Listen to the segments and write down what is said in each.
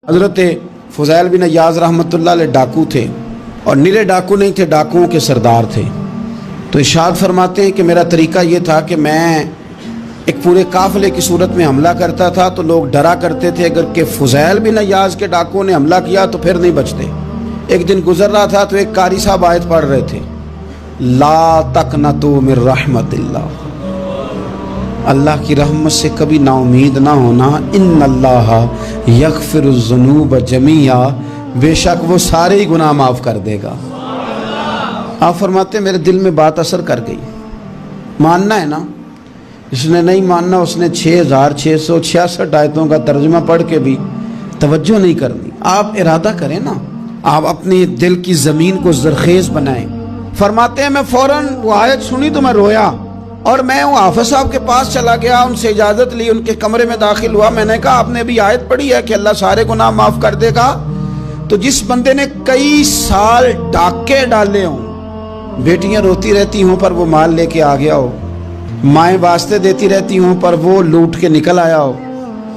حضرت فضیل بن عیاض رحمۃ اللہ علیہ ڈاکو تھے، اور نرے ڈاکو نہیں تھے، ڈاکوؤں کے سردار تھے۔ تو ارشاد فرماتے ہیں کہ میرا طریقہ یہ تھا کہ میں ایک پورے قافلے کی صورت میں حملہ کرتا تھا تو لوگ ڈرا کرتے تھے اگر کہ فضیل بن عیاض کے ڈاکوؤں نے حملہ کیا تو پھر نہیں بچتے۔ ایک دن گزر رہا تھا تو ایک قاری صاحب آیت پڑھ رہے تھے، لا تقنطوا من رحمت اللہ، اللہ کی رحمت سے کبھی نا امید نہ ہونا، ان اللہ یغفر الذنوب جمیعا، بے شک وہ سارے ہی گناہ معاف کر دے گا۔ آپ فرماتے ہیں میرے دل میں بات اثر کر گئی، ماننا ہے نا۔ اس نے نہیں ماننا، اس نے 6666 آیتوں کا ترجمہ پڑھ کے بھی توجہ نہیں کرنی۔ آپ ارادہ کریں نا، آپ اپنی دل کی زمین کو زرخیز بنائیں۔ فرماتے ہیں میں فوراً وہ آیت سنی تو میں رویا، اور میں وہ حافظ صاحب کے پاس چلا گیا، ان سے اجازت لی، ان کے کمرے میں داخل ہوا۔ میں نے کہا آپ نے ابھی آیت پڑھی ہے کہ اللہ سارے گناہ معاف کر دے گا؟ تو جس بندے نے کئی سال ڈاکے ڈالے ہوں، بیٹیاں روتی رہتی ہوں پر وہ مال لے کے آ گیا ہو، مائیں واسطے دیتی رہتی ہوں پر وہ لوٹ کے نکل آیا ہو،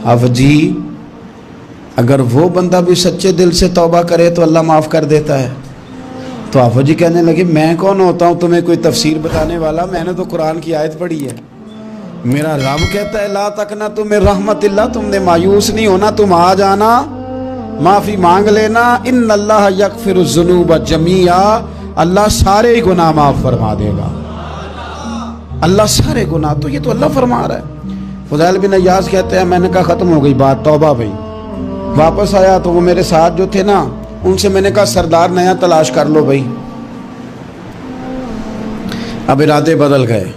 اب جی اگر وہ بندہ بھی سچے دل سے توبہ کرے تو اللہ معاف کر دیتا ہے۔ تو آفو جی کہنے لگے میں کون ہوتا ہوں تمہیں کوئی تفسیر بتانے والا، میں نے تو قرآن کی آیت پڑھی ہے، میرا رب کہتا ہے لا تقنطوا من رحمت اللہ، تم نے مایوس نہیں ہونا، تم آ جانا، معافی مانگ لینا، ان اللہ یغفر الذنوب جمیعا، اللہ سارے ہی گناہ معاف فرما دے گا، اللہ سارے گناہ۔ تو یہ تو اللہ فرما رہا ہے۔ فضیل بن عیاض کہتے ہیں میں نے کہا ختم ہو گئی بات، توبہ بھائی۔ واپس آیا تو وہ میرے ساتھ جو تھے نا ان سے میں نے کہا سردار نیا تلاش کر لو بھائی۔ اب ارادے بدل گئے،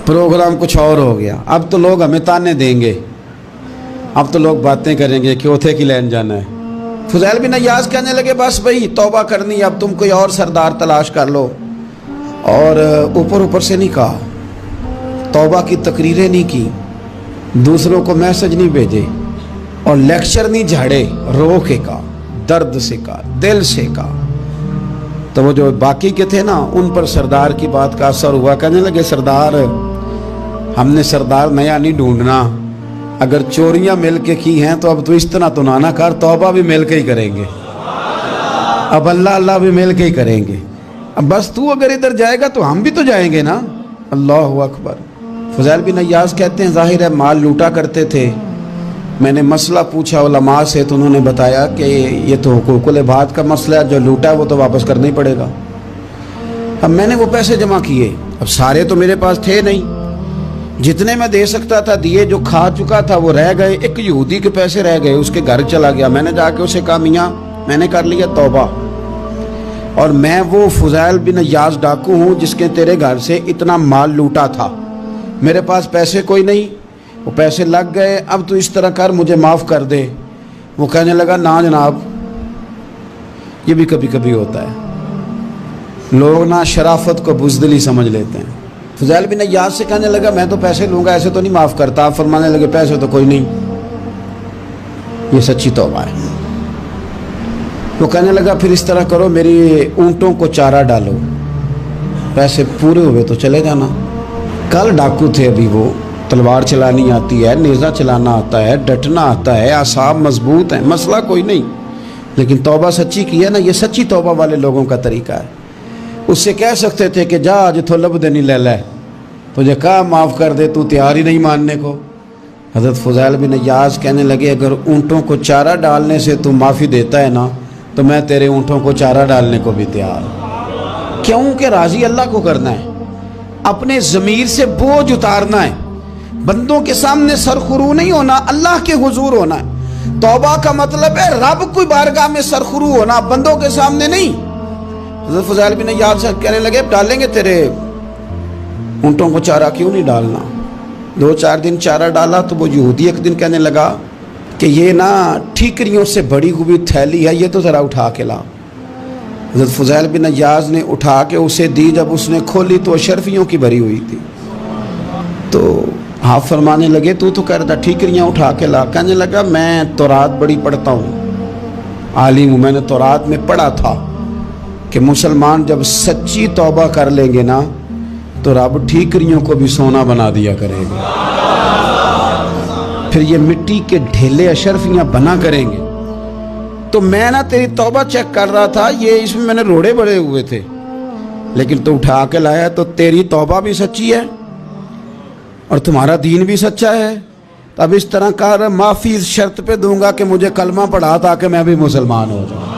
پروگرام کچھ اور ہو گیا۔ اب تو لوگ ہمیں تانے دیں گے، اب تو لوگ باتیں کریں گے کہ اوتھے کی لین جانا ہے۔ فضیل بن عیاض کہنے لگے بس بھائی توبہ کرنی، اب تم کوئی اور سردار تلاش کر لو۔ اور اوپر سے نہیں کہا، توبہ کی تقریریں نہیں کی، دوسروں کو میسج نہیں بھیجے، اور لیکچر نہیں جھاڑے، رو کے کہا، درد سے کہا، دل سے کہا۔ تو وہ جو باقی کے تھے نا ان پر سردار کی بات کا اثر ہوا، کہنے لگے سردار ہم نے سردار نیا نہیں ڈھونڈنا، اگر چوریاں مل کے کی ہیں تو اب تو اس طرح تو نہ کر، توبہ بھی مل کے ہی کریں گے، اب اللہ بھی مل کے ہی کریں گے، اب بس تو اگر ادھر جائے گا تو ہم بھی تو جائیں گے نا۔ اللہ اکبر۔ فضیل بن عیاض کہتے ہیں ظاہر ہے مال لوٹا کرتے تھے، میں نے مسئلہ پوچھا علماء سے تو انہوں نے بتایا کہ یہ تو حقوق العباد کا مسئلہ ہے، جو لوٹا ہے وہ تو واپس کرنا ہی پڑے گا۔ اب میں نے وہ پیسے جمع کیے، اب سارے تو میرے پاس تھے نہیں، جتنے میں دے سکتا تھا دیے، جو کھا چکا تھا وہ رہ گئے، ایک یہودی کے پیسے رہ گئے، اس کے گھر چلا گیا، میں نے جا کے اسے کہا میاں میں نے کر لیا توبہ، اور میں وہ فضیل بن عیاض ڈاکو ہوں جس کے تیرے گھر سے اتنا مال لوٹا تھا، میرے پاس پیسے کوئی نہیں، وہ پیسے لگ گئے، اب تو اس طرح کر مجھے معاف کر دے۔ وہ کہنے لگا نا جناب، یہ بھی کبھی کبھی ہوتا ہے، لوگ نا شرافت کو بزدلی سمجھ لیتے ہیں۔ فضیل بن عیاض سے کہنے لگا میں تو پیسے لوں گا، ایسے تو نہیں معاف کرتا۔ آپ فرمانے لگے پیسے تو کوئی نہیں، یہ سچی توبہ ہے۔ وہ کہنے لگا پھر اس طرح کرو میری اونٹوں کو چارہ ڈالو، پیسے پورے ہوئے تو چلے جانا۔ کل ڈاکو تھے، ابھی وہ تلوار چلانی آتی ہے، نیزہ چلانا آتا ہے، ڈٹنا آتا ہے، اعصاب مضبوط ہیں، مسئلہ کوئی نہیں، لیکن توبہ سچی کی ہے نا، یہ سچی توبہ والے لوگوں کا طریقہ ہے۔ اس سے کہہ سکتے تھے کہ جا آج تو لب دینی لے لے، تجھے کہا معاف کر دے، تو تیار ہی نہیں ماننے کو۔ حضرت فضیل بن عیاض کہنے لگے اگر اونٹوں کو چارہ ڈالنے سے تو معافی دیتا ہے نا تو میں تیرے اونٹوں کو چارہ ڈالنے کو بھی تیار ہوں۔ کیوں کہ راضی اللہ کو کرنا ہے، اپنے ضمیر سے بوجھ اتارنا ہے، بندوں کے سامنے سرخرو نہیں ہونا، اللہ کے حضور ہونا ہے۔ توبہ کا مطلب ہے رب کوئی بارگاہ میں سرخرو ہونا، بندوں کے سامنے نہیں۔ حضرت فضیل بن عیاض سے کہنے لگے ڈالیں گے تیرے اونٹوں کو چارہ، کیوں نہیں ڈالنا۔ 2-4 دن چارہ ڈالا تو وہ یہودی ایک دن کہنے لگا کہ یہ نا ٹھیکریوں سے بڑی ہوئی تھیلی ہے، یہ تو ذرا اٹھا کے لا۔ حضرت فضیل بن عیاض نے اٹھا کے اسے دی، جب اس نے کھولی تو اشرفیوں کی بھری ہوئی تھی۔ تو آپ فرمانے لگے تو کہہ رہا تھا ٹھیکریاں اٹھا کے لا۔ کہنے لگا میں تورات بڑی پڑھتا ہوں، عالم ہوں، میں نے تورات میں پڑھا تھا کہ مسلمان جب سچی توبہ کر لیں گے نا تو رب ٹھیکریوں کو بھی سونا بنا دیا کرے گا، پھر یہ مٹی کے ڈھیلے اشرفیاں بنا کریں گے۔ تو میں نا تیری توبہ چیک کر رہا تھا, یہ اس میں میں نے روڑے بڑے ہوئے تھے, لیکن تو اٹھا کے لایا, تو تیری توبہ بھی سچی ہے اور تمہارا دین بھی سچا ہے. تو اب اس طرح کر, معافی اس شرط پہ دوں گا کہ مجھے کلمہ پڑھا تاکہ میں بھی مسلمان ہو جاؤں.